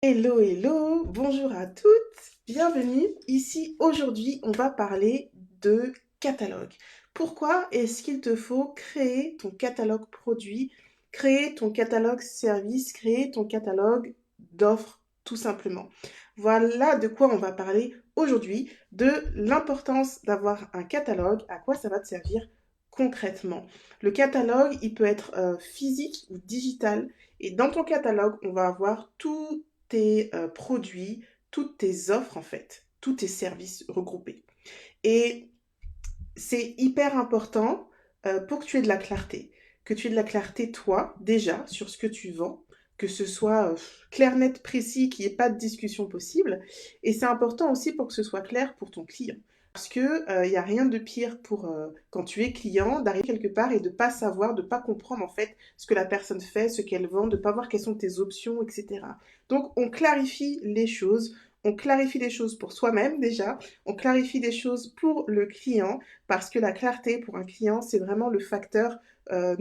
Hello, hello, bonjour à toutes, bienvenue. Ici, aujourd'hui, on va parler de catalogue. Pourquoi est-ce qu'il te faut créer ton catalogue produit, créer ton catalogue service, créer ton catalogue d'offres, tout simplement. Voilà de quoi on va parler aujourd'hui, de l'importance d'avoir un catalogue, à quoi ça va te servir concrètement. Le catalogue, il peut être physique ou digital. Et dans ton catalogue, on va avoir tout tes produits, toutes tes offres en fait, tous tes services regroupés. Et c'est hyper important pour que tu aies de la clarté. Que tu aies de la clarté, toi, déjà, sur ce que tu vends, que ce soit clair, net, précis, qu'il n'y ait pas de discussion possible. Et c'est important aussi pour que ce soit clair pour ton client. Parce que il n'y a rien de pire pour quand tu es client d'arriver quelque part et de pas savoir, de pas comprendre en fait ce que la personne fait, ce qu'elle vend, de pas voir quelles sont tes options, etc. Donc on clarifie les choses, on clarifie les choses pour soi-même déjà, on clarifie les choses pour le client parce que la clarté pour un client, c'est vraiment le facteur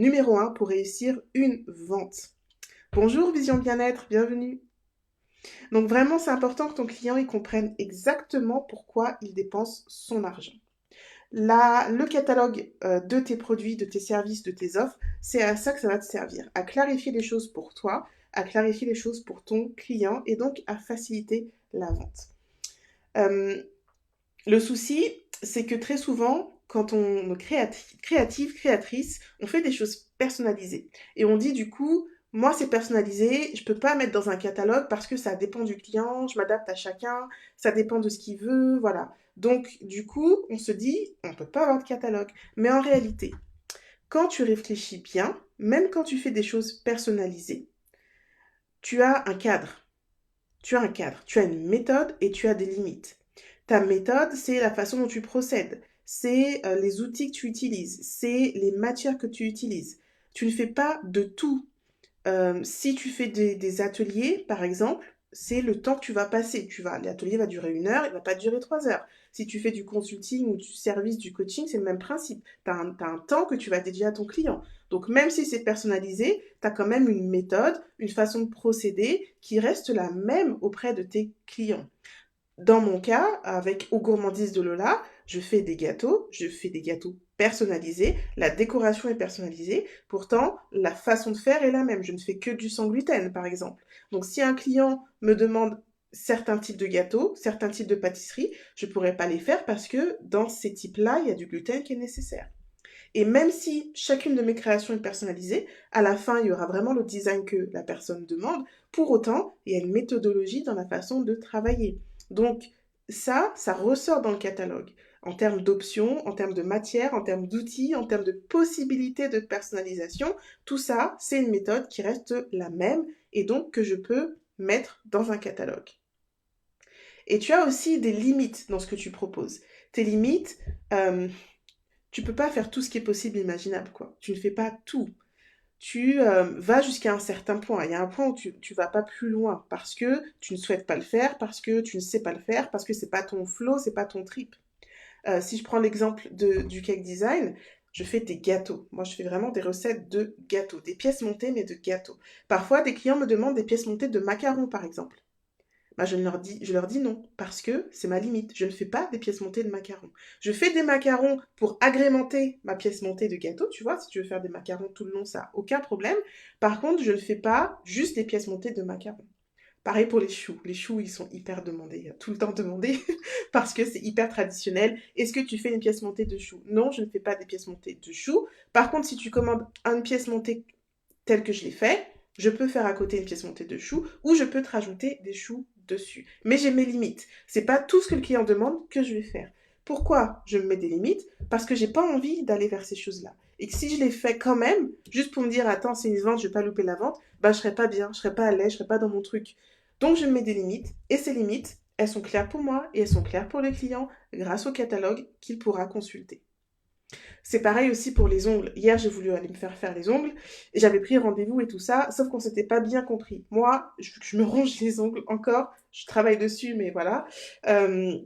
numéro un pour réussir une vente. Bonjour Vision Bien-être, bienvenue. Donc vraiment, c'est important que ton client il comprenne exactement pourquoi il dépense son argent. Le catalogue de tes produits, de tes services, de tes offres, c'est à ça que ça va te servir, à clarifier les choses pour toi, à clarifier les choses pour ton client et donc à faciliter la vente. Euh, Le souci, c'est que très souvent, quand on est créatif, créatrice, on fait des choses personnalisées. Et on dit du coup, moi c'est personnalisé, je peux pas mettre dans un catalogue parce que ça dépend du client, je m'adapte à chacun, ça dépend de ce qu'il veut, voilà. Donc du coup, on se dit, on peut pas avoir de catalogue. Mais en réalité, quand tu réfléchis bien, même quand tu fais des choses personnalisées, tu as un cadre. Tu as un cadre, tu as une méthode et tu as des limites. Ta méthode, c'est la façon dont tu procèdes, c'est les outils que tu utilises, c'est les matières que tu utilises. Tu ne fais pas de tout. Si tu fais des ateliers, par exemple, c'est le temps que tu vas passer. L'atelier va durer 1 heure, il ne va pas durer 3 heures. Si tu fais du consulting ou du service, du coaching, c'est le même principe. T'as un temps que tu vas dédier à ton client. Donc même si c'est personnalisé, tu as quand même une méthode, une façon de procéder qui reste la même auprès de tes clients. Dans mon cas, avec Aux Gourmandises de Lola, je fais des gâteaux personnalisés, la décoration est personnalisée, pourtant la façon de faire est la même. Je ne fais que du sans gluten, par exemple. Donc si un client me demande certains types de gâteaux, certains types de pâtisseries, je ne pourrais pas les faire parce que dans ces types-là, il y a du gluten qui est nécessaire. Et même si chacune de mes créations est personnalisée, à la fin, il y aura vraiment le design que la personne demande. Pour autant, il y a une méthodologie dans la façon de travailler. Donc, ça ressort dans le catalogue. En termes d'options, en termes de matière, en termes d'outils, en termes de possibilités de personnalisation, tout ça, c'est une méthode qui reste la même et donc que je peux mettre dans un catalogue. Et tu as aussi des limites dans ce que tu proposes. Tes limites, euh, tu peux pas faire tout ce qui est possible et imaginable, quoi. Tu ne fais pas tout. Tu vas jusqu'à un certain point. Il y a un point où tu vas pas plus loin parce que tu ne souhaites pas le faire, parce que tu ne sais pas le faire, parce que c'est pas ton flow, c'est pas ton trip. Si je prends l'exemple du cake design, je fais des gâteaux. Moi, je fais vraiment des recettes de gâteaux, des pièces montées, mais de gâteaux. Parfois, des clients me demandent des pièces montées de macarons, par exemple. Bah, je leur dis non, parce que c'est ma limite. Je ne fais pas des pièces montées de macarons. Je fais des macarons pour agrémenter ma pièce montée de gâteau, tu vois, si tu veux faire des macarons tout le long, ça n'a aucun problème. Par contre, je ne fais pas juste des pièces montées de macarons. Pareil pour les choux. Les choux, ils sont hyper demandés, tout le temps demandés, parce que c'est hyper traditionnel. Est-ce que tu fais une pièce montée de choux? Non, je ne fais pas des pièces montées de choux. Par contre, si tu commandes une pièce montée telle que je l'ai fait, je peux faire à côté une pièce montée de choux ou je peux te rajouter des choux dessus. Mais j'ai mes limites. C'est pas tout ce que le client demande que je vais faire. Pourquoi je me mets des limites? Parce que j'ai pas envie d'aller vers ces choses-là. Et que si je les fais quand même, juste pour me dire, attends, c'est une vente, je vais pas louper la vente, bah je serais pas bien, je serais pas à l'aise, je serais pas dans mon truc. Donc je me mets des limites, et ces limites, elles sont claires pour moi et elles sont claires pour le client grâce au catalogue qu'il pourra consulter. C'est pareil aussi pour les ongles. Hier, j'ai voulu aller me faire faire les ongles et j'avais pris rendez-vous et tout ça, sauf qu'on s'était pas bien compris. Moi, je me ronge les ongles encore, je travaille dessus, mais voilà. Euh,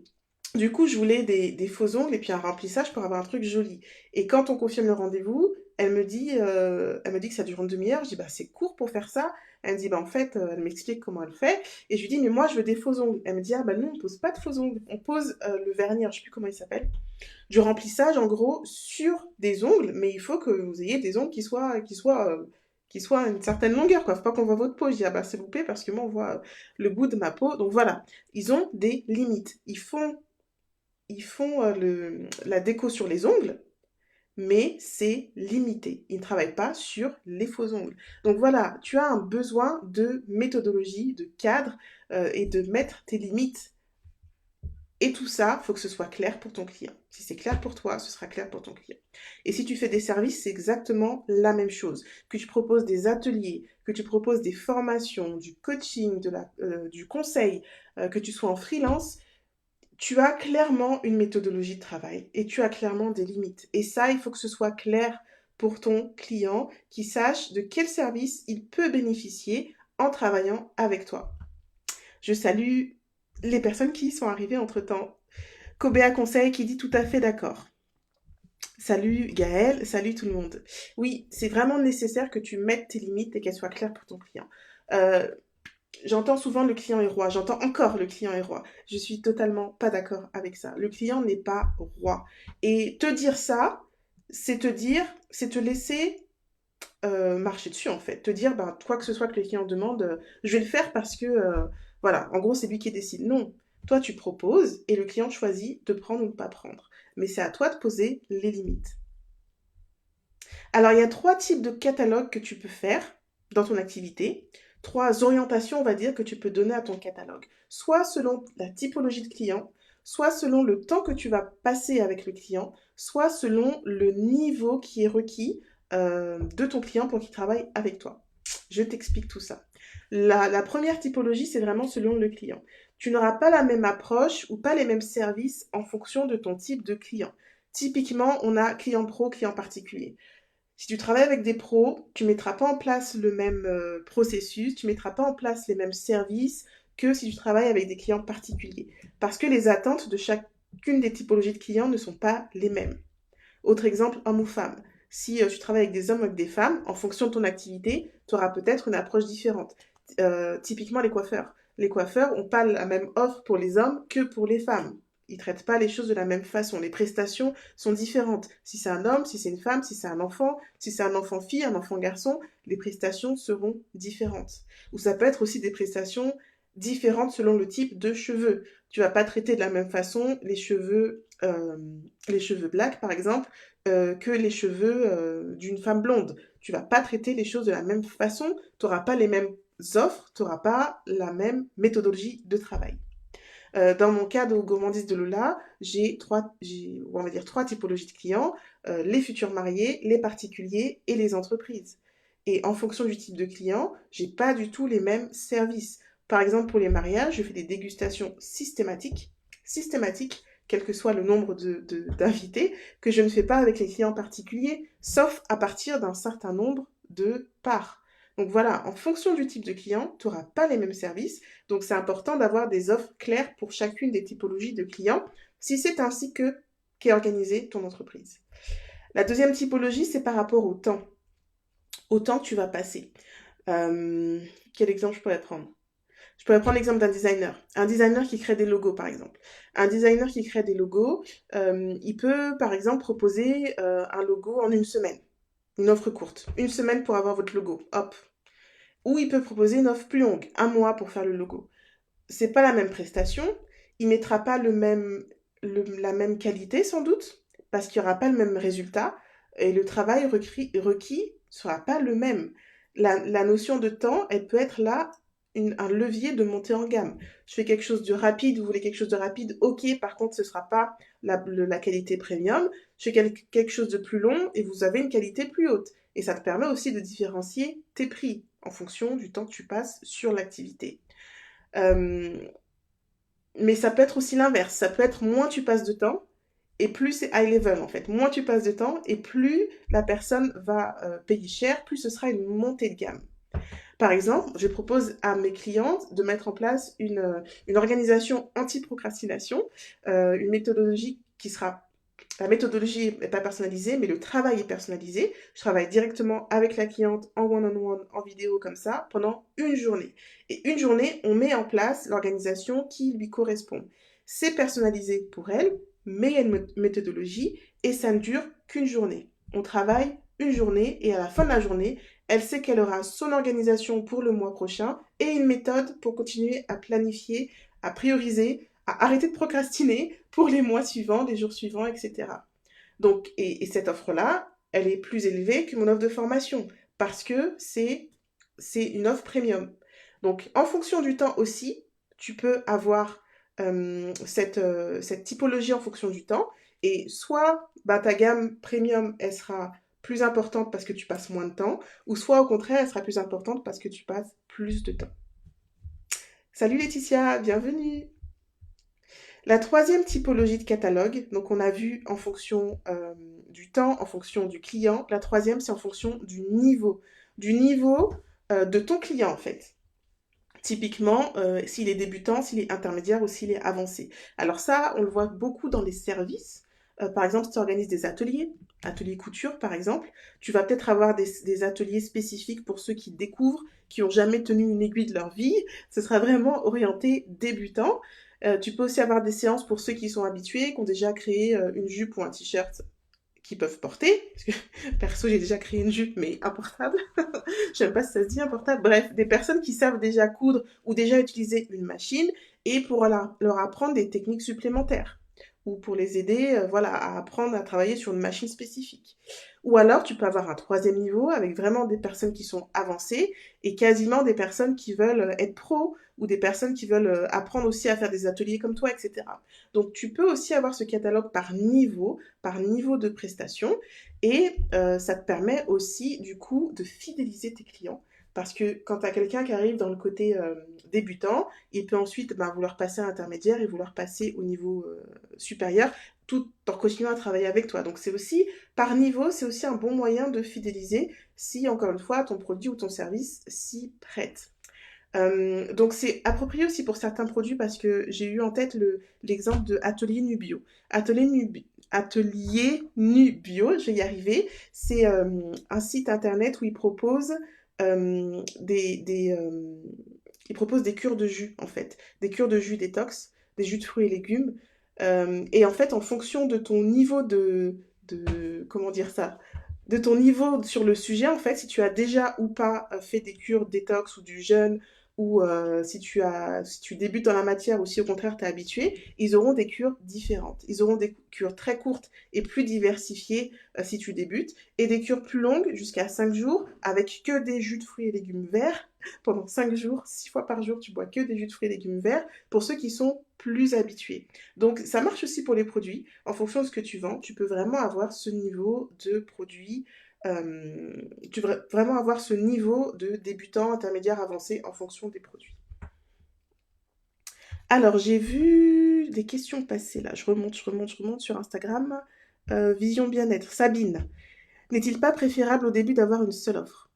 du coup, je voulais des faux ongles et puis un remplissage pour avoir un truc joli. Et quand on confirme le rendez-vous, elle me dit que ça dure une demi-heure. Je dis, bah, c'est court pour faire ça. Elle me dit, bah en fait, elle m'explique comment elle fait. Et je lui dis, mais moi, je veux des faux ongles. Elle me dit, ah bah nous, on pose pas de faux ongles. On pose le vernis, je sais plus comment il s'appelle, du remplissage en gros sur des ongles, mais il faut que vous ayez des ongles qui soient à une certaine longueur, quoi. Faut pas qu'on voit votre peau. Je dis, ah bah s'il vous plaît, parce que moi on voit le bout de ma peau. Donc voilà, ils ont des limites. Ils font la déco sur les ongles, mais c'est limité. Ils ne travaillent pas sur les faux ongles. Donc voilà, tu as un besoin de méthodologie, de cadre et de mettre tes limites. Et tout ça, il faut que ce soit clair pour ton client. Si c'est clair pour toi, ce sera clair pour ton client. Et si tu fais des services, c'est exactement la même chose. Que tu proposes des ateliers, que tu proposes des formations, du coaching, du conseil, que tu sois en freelance, tu as clairement une méthodologie de travail et tu as clairement des limites. Et ça, il faut que ce soit clair pour ton client, qui sache de quel service il peut bénéficier en travaillant avec toi. Je salue les personnes qui y sont arrivées entre-temps. Kobea Conseil qui dit tout à fait d'accord. Salut Gaël, salut tout le monde. Oui, c'est vraiment nécessaire que tu mettes tes limites et qu'elles soient claires pour ton client. Euh, J'entends souvent le client est roi, j'entends encore le client est roi. Je suis totalement pas d'accord avec ça. Le client n'est pas roi. Et te dire ça, c'est te laisser marcher dessus en fait. Te dire, ben, quoi que ce soit que le client demande, je vais le faire parce que, voilà, en gros, c'est lui qui décide. Non, toi tu proposes et le client choisit de prendre ou de pas prendre. Mais c'est à toi de poser les limites. Alors, il y a 3 types de catalogues que tu peux faire dans ton activité. 3 orientations, on va dire, que tu peux donner à ton catalogue. Soit selon la typologie de client, soit selon le temps que tu vas passer avec le client, soit selon le niveau qui est requis de ton client pour qu'il travaille avec toi. Je t'explique tout ça. La première typologie, c'est vraiment selon le client. Tu n'auras pas la même approche ou pas les mêmes services en fonction de ton type de client. Typiquement, on a client pro, client particulier. Si tu travailles avec des pros, tu ne mettras pas en place le même processus, tu ne mettras pas en place les mêmes services que si tu travailles avec des clients particuliers. Parce que les attentes de chacune des typologies de clients ne sont pas les mêmes. Autre exemple, homme ou femme. Si tu travailles avec des hommes ou avec des femmes, en fonction de ton activité, tu auras peut-être une approche différente. Typiquement les coiffeurs. Les coiffeurs n'ont pas la même offre pour les hommes que pour les femmes. Ils ne traitent pas les choses de la même façon. Les prestations sont différentes. Si c'est un homme, si c'est une femme, si c'est un enfant, si c'est un enfant fille, un enfant garçon, les prestations seront différentes. Ou ça peut être aussi des prestations différentes selon le type de cheveux. Tu vas pas traiter de la même façon les cheveux blacks, par exemple, que les cheveux d'une femme blonde. Tu vas pas traiter les choses de la même façon, tu n'auras pas les mêmes offres, tu n'auras pas la même méthodologie de travail. Dans mon cas de gourmandise de Lola, on va dire 3 typologies de clients, les futurs mariés, les particuliers et les entreprises. Et en fonction du type de client, j'ai pas du tout les mêmes services. Par exemple, pour les mariages, je fais des dégustations systématiques, quel que soit le nombre d'invités, que je ne fais pas avec les clients particuliers, sauf à partir d'un certain nombre de parts. Donc voilà, en fonction du type de client, tu n'auras pas les mêmes services. Donc c'est important d'avoir des offres claires pour chacune des typologies de clients, si c'est ainsi qu'est organisée ton entreprise. La deuxième typologie, c'est par rapport au temps que tu vas passer. Quel exemple je pourrais prendre? Je pourrais prendre l'exemple d'un designer. Un designer qui crée des logos, par exemple. Un designer qui crée des logos, il peut, par exemple, proposer un logo en une semaine. Une offre courte. Une semaine pour avoir votre logo. Hop. Ou il peut proposer une offre plus longue. 1 mois pour faire le logo. C'est pas la même prestation. Il mettra pas la même qualité, sans doute, parce qu'il n'y aura pas le même résultat. Et le travail requis sera pas le même. La notion de temps, elle peut être là un levier de montée en gamme. Je fais quelque chose de rapide, vous voulez quelque chose de rapide, ok, par contre ce ne sera pas la qualité premium. Je fais quelque chose de plus long et vous avez une qualité plus haute. Et ça te permet aussi de différencier tes prix en fonction du temps que tu passes sur l'activité. Mais ça peut être aussi l'inverse. Ça peut être moins tu passes de temps et plus c'est high level en fait. Moins tu passes de temps et plus la personne va payer cher, plus ce sera une montée de gamme. Par exemple, je propose à mes clientes de mettre en place une organisation anti-procrastination, une méthodologie qui sera la méthodologie n'est pas personnalisée, mais le travail est personnalisé. Je travaille directement avec la cliente en one-on-one, en vidéo comme ça, pendant une journée. Et une journée, on met en place l'organisation qui lui correspond. C'est personnalisé pour elle, mais il y a une méthodologie et ça ne dure qu'une journée. On travaille une journée et à la fin de la journée, elle sait qu'elle aura son organisation pour le mois prochain et une méthode pour continuer à planifier, à prioriser, à arrêter de procrastiner pour les mois suivants, les jours suivants, etc. Donc, et cette offre-là, elle est plus élevée que mon offre de formation parce que c'est une offre premium. Donc, en fonction du temps aussi, tu peux avoir cette typologie en fonction du temps. Et soit bah, ta gamme premium, elle sera plus importante parce que tu passes moins de temps, ou soit au contraire, elle sera plus importante parce que tu passes plus de temps. Salut Laetitia, bienvenue. La troisième typologie de catalogue, donc on a vu en fonction du temps, en fonction du client. La troisième, c'est en fonction du niveau de ton client en fait. Typiquement, s'il est débutant, s'il est intermédiaire ou s'il est avancé. Alors ça, on le voit beaucoup dans les services. Par exemple, si tu organises des ateliers couture par exemple, tu vas peut-être avoir des ateliers spécifiques pour ceux qui découvrent, qui n'ont jamais tenu une aiguille de leur vie. Ce sera vraiment orienté débutant. Tu peux aussi avoir des séances pour ceux qui sont habitués, qui ont déjà créé une jupe ou un t-shirt qu'ils peuvent porter. Parce que, perso, j'ai déjà créé une jupe, mais importable. Je sais pas si ça se dit importable. Bref, des personnes qui savent déjà coudre ou déjà utiliser une machine et pour leur apprendre des techniques supplémentaires ou pour les aider voilà, à apprendre à travailler sur une machine spécifique. Ou alors, tu peux avoir un troisième niveau avec vraiment des personnes qui sont avancées et quasiment des personnes qui veulent être pro ou des personnes qui veulent apprendre aussi à faire des ateliers comme toi, etc. Donc, tu peux aussi avoir ce catalogue par niveau de prestation et ça te permet aussi, du coup, de fidéliser tes clients. Parce que quand tu as quelqu'un qui arrive dans le côté débutant, il peut ensuite ben, vouloir passer à intermédiaire et vouloir passer au niveau supérieur tout en continuant à travailler avec toi. Donc c'est aussi, par niveau, c'est aussi un bon moyen de fidéliser si, encore une fois, ton produit ou ton service s'y prête. Donc c'est approprié aussi pour certains produits parce que j'ai eu en tête l'exemple de Atelier Nubio. Atelier Nubio, je vais y arriver. C'est un site internet où ils proposent ils proposent des cures de jus en fait, des cures de jus détox, des jus de fruits et légumes. Et en fait, en fonction de ton niveau comment dire ça, de ton niveau sur le sujet, en fait, si tu as déjà ou pas fait des cures détox ou du jeûne, ou si tu débutes dans la matière ou si au contraire tu es habitué, ils auront des cures différentes. Ils auront des cures très courtes et plus diversifiées si tu débutes, et des cures plus longues jusqu'à 5 jours avec que des jus de fruits et légumes verts. Pendant 5 jours, 6 fois par jour, tu bois que des jus de fruits et légumes verts pour ceux qui sont plus habitués. Donc ça marche aussi pour les produits. En fonction de ce que tu vends, tu peux vraiment avoir ce niveau de produit tu vas vraiment avoir ce niveau de débutant, intermédiaire, avancé en fonction des produits. Alors, j'ai vu des questions passer là. Je remonte sur Instagram. Vision bien-être. Sabine. N'est-il pas préférable au début d'avoir une seule offre?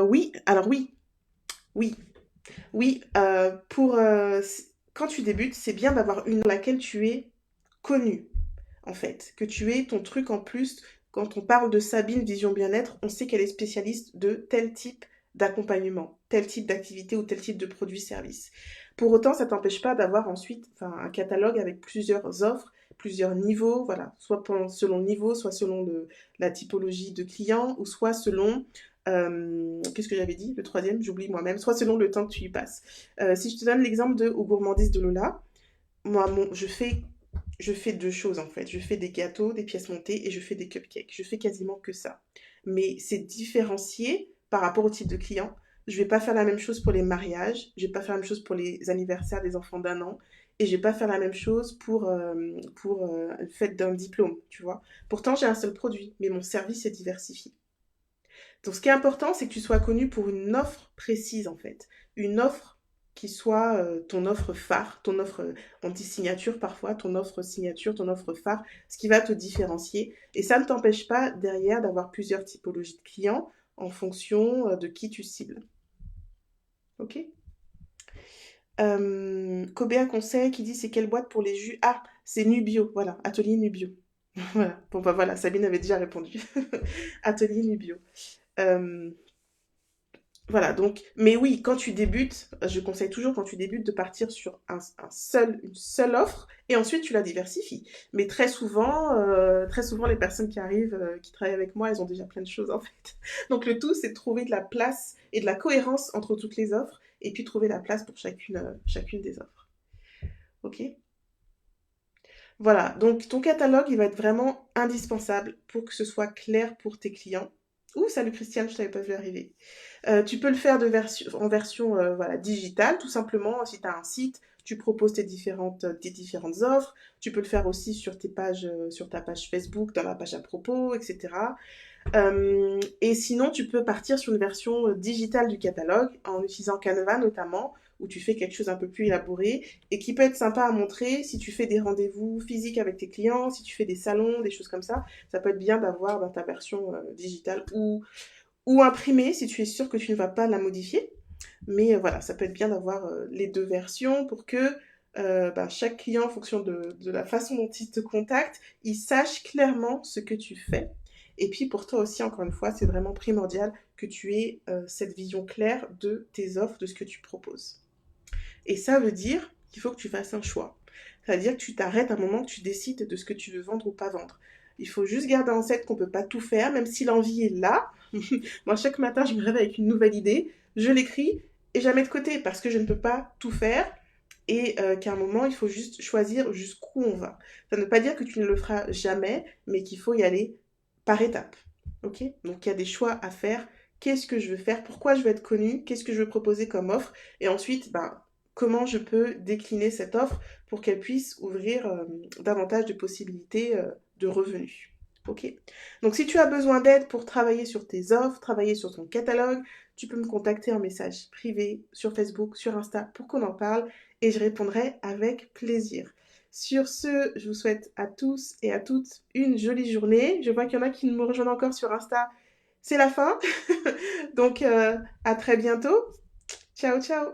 Oui, alors oui, oui, oui. Quand tu débutes, c'est bien d'avoir une dans laquelle tu es connu, en fait. Que tu aies ton truc en plus. Quand on parle de Sabine Vision Bien-être, on sait qu'elle est spécialiste de tel type d'accompagnement, tel type d'activité ou tel type de produit-service. Pour autant, ça t'empêche pas d'avoir ensuite un catalogue avec plusieurs offres, plusieurs niveaux, voilà, soit selon le niveau, soit selon la typologie de client, ou soit selon, qu'est-ce que j'avais dit, le troisième, j'oublie moi-même, soit selon le temps que tu y passes. Si je te donne l'exemple de Aux Gourmandises de Lola, moi, je fais deux choses en fait. Je fais des gâteaux, des pièces montées et je fais des cupcakes. Je fais quasiment que ça. Mais c'est différencié par rapport au type de client. Je vais pas faire la même chose pour les mariages, je vais pas faire la même chose pour les anniversaires des enfants d'un an, et je vais pas faire la même chose pour le fait d'un diplôme, tu vois. Pourtant, j'ai un seul produit, mais mon service est diversifié. Donc, ce qui est important, c'est que tu sois connu pour une offre précise, en fait. Une offre qui soit ton offre phare, ton offre anti-signature parfois, ton offre signature, ton offre phare, ce qui va te différencier. Et ça ne t'empêche pas derrière d'avoir plusieurs typologies de clients en fonction de qui tu cibles. Ok. Cobéa Conseil qui dit c'est quelle boîte pour les jus? Ah, c'est Nubio, voilà, atelier Nubio. Voilà. Bon, bah voilà, Sabine avait déjà répondu. Atelier Nubio. Euh, Voilà, donc, mais oui, quand tu débutes, je conseille toujours quand tu débutes de partir sur une seule offre et ensuite tu la diversifies. Mais très souvent les personnes qui arrivent, qui travaillent avec moi, elles ont déjà plein de choses en fait. Donc le tout, c'est de trouver de la place et de la cohérence entre toutes les offres et puis trouver la place pour chacune des offres. Ok? Voilà, donc ton catalogue, il va être vraiment indispensable pour que ce soit clair pour tes clients. Ouh, salut Christiane, je t'avais pas vu arriver. Tu peux le faire en version voilà, digitale, tout simplement. Si tu as un site, tu proposes tes différentes offres. Tu peux le faire aussi sur tes pages, sur ta page Facebook, dans la page à propos, etc. Et sinon, tu peux partir sur une version digitale du catalogue en utilisant Canva notamment, où tu fais quelque chose un peu plus élaboré et qui peut être sympa à montrer si tu fais des rendez-vous physiques avec tes clients, si tu fais des salons, des choses comme ça. Ça peut être bien d'avoir ta version digitale ou imprimée si tu es sûr que tu ne vas pas la modifier. Mais voilà, ça peut être bien d'avoir les deux versions pour que chaque client, en fonction de la façon dont il te contacte, il sache clairement ce que tu fais. Et puis pour toi aussi, encore une fois, c'est vraiment primordial que tu aies cette vision claire de tes offres, de ce que tu proposes. Et ça veut dire qu'il faut que tu fasses un choix. Ça veut dire que tu t'arrêtes un moment, que tu décides de ce que tu veux vendre ou pas vendre. Il faut juste garder en tête qu'on ne peut pas tout faire, même si l'envie est là. Moi, chaque matin, je me réveille avec une nouvelle idée, je l'écris et je la mets de côté parce que je ne peux pas tout faire et qu'à un moment, il faut juste choisir jusqu'où on va. Ça ne veut pas dire que tu ne le feras jamais, mais qu'il faut y aller par étapes. Ok? Donc, il y a des choix à faire. Qu'est-ce que je veux faire? Pourquoi je veux être connue? Qu'est-ce que je veux proposer comme offre? Et ensuite, comment je peux décliner cette offre pour qu'elle puisse ouvrir davantage de possibilités de revenus. Ok. Donc si tu as besoin d'aide pour travailler sur tes offres, travailler sur ton catalogue, tu peux me contacter en message privé sur Facebook, sur Insta pour qu'on en parle et je répondrai avec plaisir. Sur ce, je vous souhaite à tous et à toutes une jolie journée. Je vois qu'il y en a qui me rejoignent encore sur Insta. C'est la fin. Donc à très bientôt. Ciao, ciao.